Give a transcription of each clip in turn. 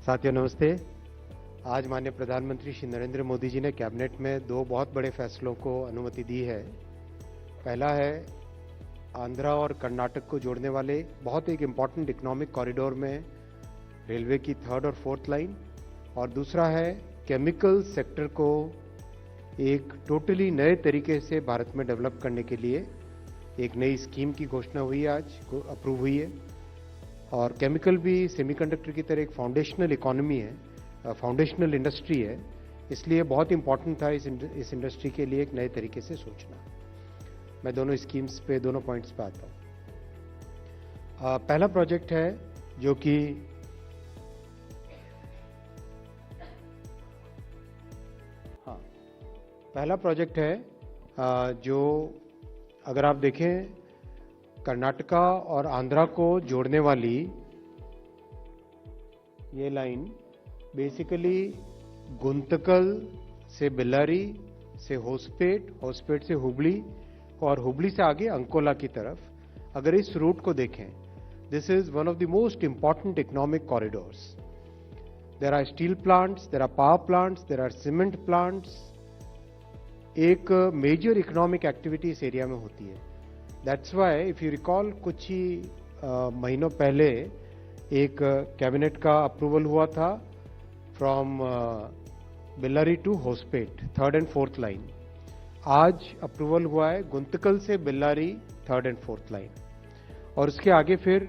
साथियों नमस्ते। आज माननीय प्रधानमंत्री श्री नरेंद्र मोदी जी ने कैबिनेट में दो बहुत बड़े फैसलों को अनुमति दी है। पहला है आंध्रा और कर्नाटक को जोड़ने वाले बहुत एक इम्पॉर्टेंट इकोनॉमिक कॉरिडोर में रेलवे की 3rd और 4th लाइन, और दूसरा है केमिकल सेक्टर को एक टोटली नए तरीके से भारत में डेवलप करने के लिए एक नई स्कीम की घोषणा हुई है, आज अप्रूव हुई है। और केमिकल भी सेमीकंडक्टर की तरह एक फाउंडेशनल इकोनॉमी है, फाउंडेशनल इंडस्ट्री है, इसलिए बहुत इंपॉर्टेंट था इस इंडस्ट्री के लिए एक नए तरीके से सोचना। मैं दोनों स्कीम्स पे, दोनों पॉइंट्स पे आता हूँ। पहला प्रोजेक्ट है जो कि पहला प्रोजेक्ट है जो अगर आप देखें कर्नाटका और आंध्रा को जोड़ने वाली ये लाइन बेसिकली गुंतकल से बेल्लारी से होसपेट, होसपेट से हुबली और हुबली से आगे अंकोला की तरफ अगर इस रूट को देखें, this is one of the most important economic corridors. There are steel plants, there are power plants, there are cement plants. एक मेजर इकोनॉमिक एक्टिविटी इस एरिया में होती है। That's why if you recall कुछ ही महीनों पहले एक कैबिनेट का अप्रूवल हुआ था from Bellary to Hospet 3rd and 4th line. आज अप्रूवल हुआ है गुंतकल से Bellary 3rd and 4th line, और उसके आगे फिर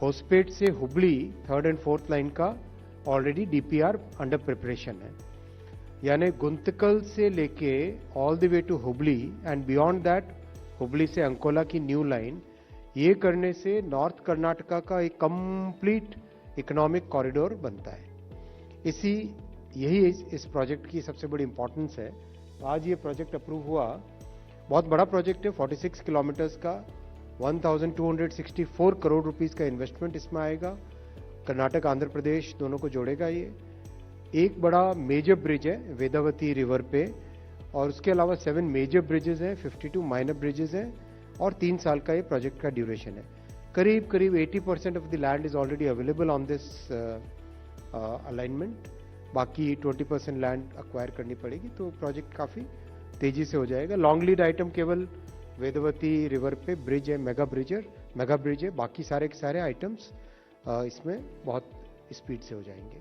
होसपेट से Hubli 3rd and 4th line का ऑलरेडी डीपीआर अंडर प्रिपरेशन है। यानी गुंतकल से लेके all the way to Hubli and beyond that Hubli से अंकोला की न्यू लाइन, ये करने से नॉर्थ कर्नाटका का एक कंप्लीट इकोनॉमिक कॉरिडोर बनता है। यही इस प्रोजेक्ट की सबसे बड़ी इंपॉर्टेंस है। आज ये प्रोजेक्ट अप्रूव हुआ, बहुत बड़ा प्रोजेक्ट है, 46 किलोमीटर्स का, 1264 करोड़ रुपीस का इन्वेस्टमेंट इसमें आएगा। कर्नाटक आंध्र प्रदेश दोनों को जोड़ेगा। ये एक बड़ा मेजर ब्रिज है वेदावती रिवर पे, और उसके अलावा 7 मेजर ब्रिजेस हैं, 52 माइनर ब्रिजेस हैं, और 3 साल का ये प्रोजेक्ट का ड्यूरेशन है। करीब 80% of the land is already available on this alignment. बाकी 20% लैंड अक्वायर करनी पड़ेगी, तो प्रोजेक्ट काफ़ी तेजी से हो जाएगा। लॉन्ग लीड आइटम केवल वेदवती रिवर पे ब्रिज है, मेगा ब्रिज है। बाकी सारे के सारे आइटम्स इसमें बहुत स्पीड से हो जाएंगे।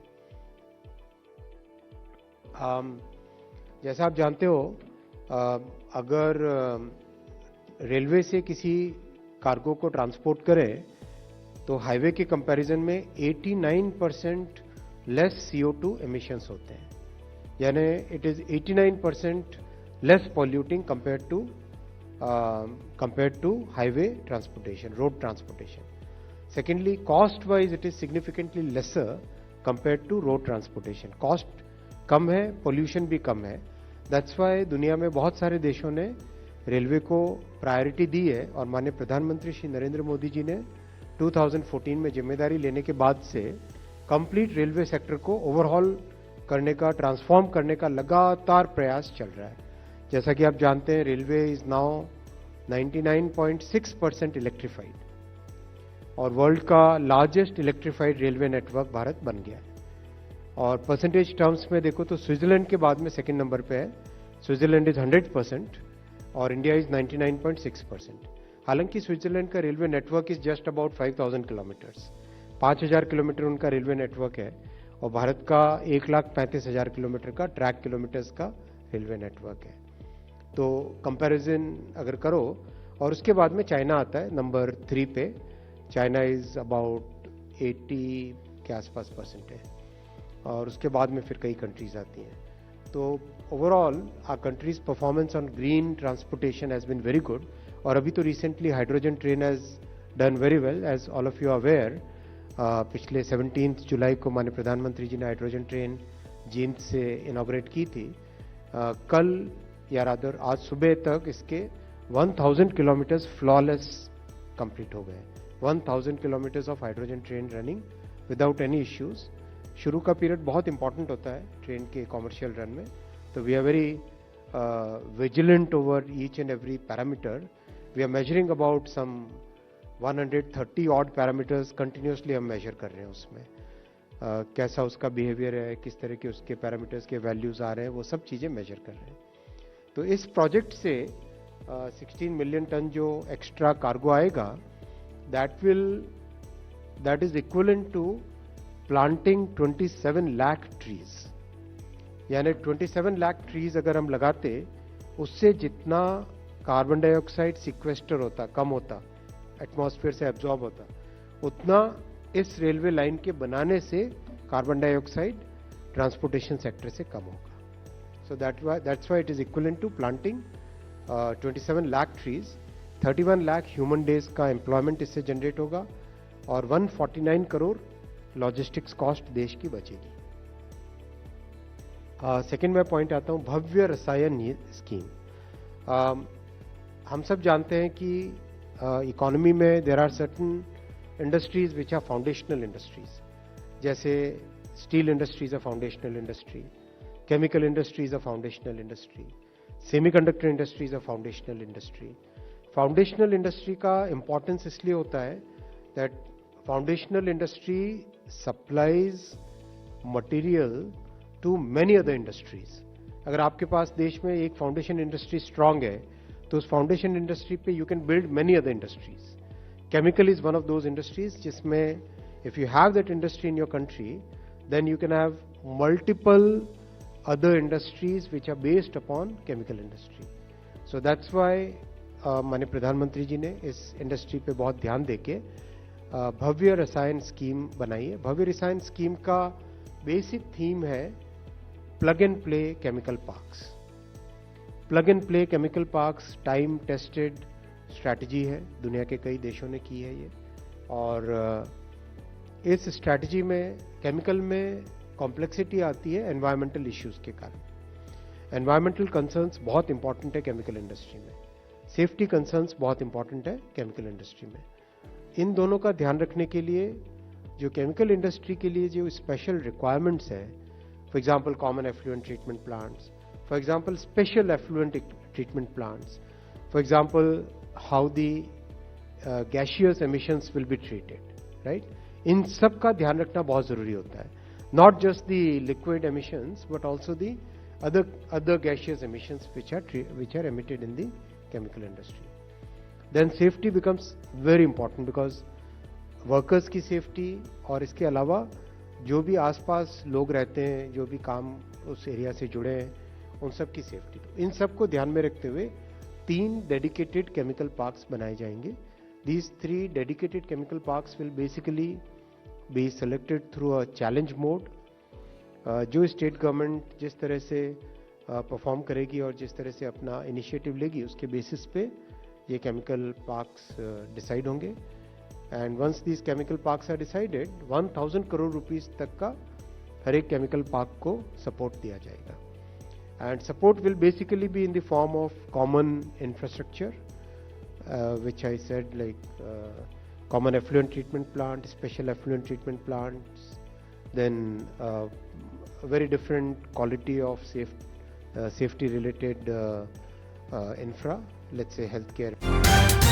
जैसा आप जानते हो, अगर रेलवे से किसी कार्गो को ट्रांसपोर्ट करें तो हाईवे के कंपैरिजन में 89% लेस CO2 एमिशंस होते हैं। यानी it is 89% less polluting compared to highway transportation, road transportation. Secondly, cost wise it is significantly lesser compared to road transportation. Cost कम है, पोल्यूशन भी कम है। दैट्स वाई दुनिया में बहुत सारे देशों ने रेलवे को प्रायोरिटी दी है, और माननीय प्रधानमंत्री श्री नरेंद्र मोदी जी ने 2014 में जिम्मेदारी लेने के बाद से कंप्लीट रेलवे सेक्टर को ओवरहॉल करने का, ट्रांसफॉर्म करने का लगातार प्रयास चल रहा है। जैसा कि आप जानते हैं, रेलवे इज नाउ 99.6% इलेक्ट्रीफाइड, और वर्ल्ड का largest electrified railway network Bharat बन गया है। और परसेंटेज टर्म्स में देखो तो स्विट्जरलैंड के बाद में सेकंड नंबर पे है। स्विट्जरलैंड इज 100% और इंडिया इज 99.6%। हालांकि स्विट्जरलैंड का railway network is just about 5000 kilometres, 5000 kilometre उनका रेलवे नेटवर्क है, और भारत का 1,35,000 किलोमीटर का ट्रैक किलोमीटर्स का रेलवे नेटवर्क है। तो कंपैरिजन अगर करो, और उसके बाद में चाइना आता है नंबर 3 पे। चाइना इज अबाउट 80 के आसपास परसेंट है, और उसके बाद में फिर कई कंट्रीज आती हैं। तो overall our country's performance on green transportation has been very good. और अभी तो recently hydrogen train has done very well, as all of you aware. पिछले 17 जुलाई को माननीय प्रधानमंत्री जी ने हाइड्रोजन ट्रेन जींद से इनॉग्रेट की थी। कल या रादर आज सुबह तक इसके 1000 किलोमीटर्स फ्लॉलेस कंप्लीट हो गए। 1000 kilometres of hydrogen train running without any issues. शुरू का पीरियड बहुत इंपॉर्टेंट होता है ट्रेन के कॉमर्शियल रन में, तो we are very vigilant over each and every parameter. We are measuring about some 130 odd parameters continuously हम मेजर कर रहे हैं उसमें। कैसा उसका बिहेवियर है, किस तरह के उसके पैरामीटर्स के वैल्यूज आ रहे हैं, वो सब चीज़ें मेजर कर रहे हैं। तो इस प्रोजेक्ट से 16 मिलियन टन जो एक्स्ट्रा कार्गो आएगा, that is equivalent to planting 27 lakh trees. यानी 27 लाख ट्रीज अगर हम लगाते, उससे जितना कार्बन डाइऑक्साइड सिक्वेस्टर होता, कम होता, एटमॉस्फेयर से एब्जॉर्ब होता, उतना इस रेलवे लाइन के बनाने से कार्बन डाइऑक्साइड ट्रांसपोर्टेशन सेक्टर से कम होगा। So that's why it is equivalent to planting 27 lakh trees. 31 lakh human days का एम्प्लॉयमेंट इससे जनरेट होगा और 149 करोड़ लॉजिस्टिक्स कॉस्ट देश की बचेगी। सेकेंड मैं पॉइंट आता हूं भव्य रसायन स्कीम। हम सब जानते हैं कि इकोनॉमी में there are certain industries which are foundational industries, जैसे steel industries a foundational industry, chemical industries a foundational industry, semiconductor industries a foundational industry. Foundational industry का इंपॉर्टेंस इसलिए होता है that foundational industry supplies material to many other industries. अगर आपके पास देश में एक फाउंडेशन इंडस्ट्री स्ट्रांग है, तो उस फाउंडेशन इंडस्ट्री पे you can build many other industries. Chemical is one of those industries जिसमें if you have that industry in your country, then you can have multiple other industries which are based upon chemical industry. So that's why माननीय प्रधानमंत्री जी ने इस industry पे बहुत ध्यान देके भव्य रसायन स्कीम बनाई है। भव्य रसायन स्कीम का बेसिक थीम है plug and play chemical parks. Plug and play chemical parks time tested strategy है, दुनिया के कई देशों ने की है ये। और इस स्ट्रैटेजी में केमिकल में कॉम्प्लेक्सिटी आती है एनवायरमेंटल इश्यूज के कारण। एनवायरमेंटल कंसर्न्स बहुत इंपॉर्टेंट है केमिकल इंडस्ट्री में, सेफ्टी कंसर्न्स बहुत इंपॉर्टेंट है केमिकल इंडस्ट्री में। इन दोनों का ध्यान रखने के लिए जो केमिकल इंडस्ट्री के लिए जो स्पेशल रिक्वायरमेंट्स है, for example common effluent treatment plants, for example special effluent treatment plants, for example how the gaseous emissions will be treated, right, इन सब का ध्यान रखना बहुत जरूरी होता है। Not just the liquid emissions but also the other gaseous emissions which are emitted in the chemical industry. Then safety becomes very important because workers की safety और इसके अलावा जो भी आसपास लोग रहते हैं, जो भी काम उस एरिया से जुड़े हैं, उन सब की सेफ्टी, इन सब को ध्यान में रखते हुए 3 डेडिकेटेड केमिकल पार्क्स बनाए जाएंगे। These 3 dedicated chemical parks will basically be selected through a challenge mode। जो स्टेट गवर्नमेंट जिस तरह से परफॉर्म करेगी और जिस तरह से अपना इनिशिएटिव लेगी, उसके बेसिस पे ये केमिकल पार्क्स डिसाइड होंगे। And once these chemical parks are decided, 1000 crore rupees तक का हर एक केमिकल पार्क को सपोर्ट दिया जाएगा। And support will basically be in the form of common infrastructure which I said, like common effluent treatment plant, special effluent treatment plants, then very different quality of safety related infra, let's say healthcare।